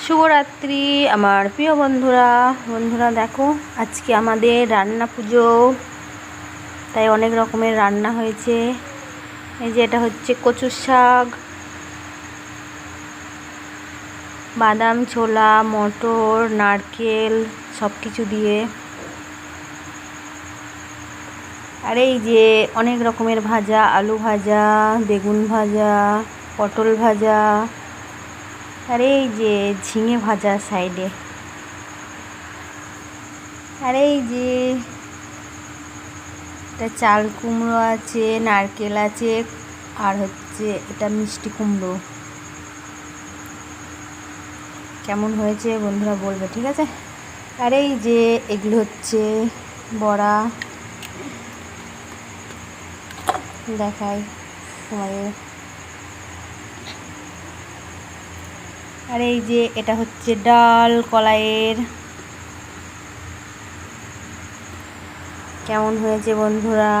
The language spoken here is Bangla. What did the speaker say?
শুভরাত্রি আমার প্রিয় বন্ধুরা দেখো আজকে আমাদের রান্না পুজো, তাই অনেক রকমের রান্না হয়েছে। এই যে এটা হচ্ছে কচুর শাক, বাদাম, ছোলা, মটর, নারকেল সব কিছু দিয়ে। আর এই যে অনেক রকমের ভাজা, আলু ভাজা, বেগুন ভাজা, পটল ভাজা, আর এই যে ঝিঙে ভাজা সাইডে। আর এই যে এটা চাল কুমড়ো আছে, নারকেল আছে, আর হচ্ছে এটা মিষ্টি কুমড়ো। কেমন হয়েছে বন্ধুরা বলবে, ঠিক আছে? আর এই যে এগুলো হচ্ছে বড়া, দেখাই তোমাদের। আর এই যে এটা হচ্ছে ডাল কলাইয়ের। কেমন হয়েছে বন্ধুরা?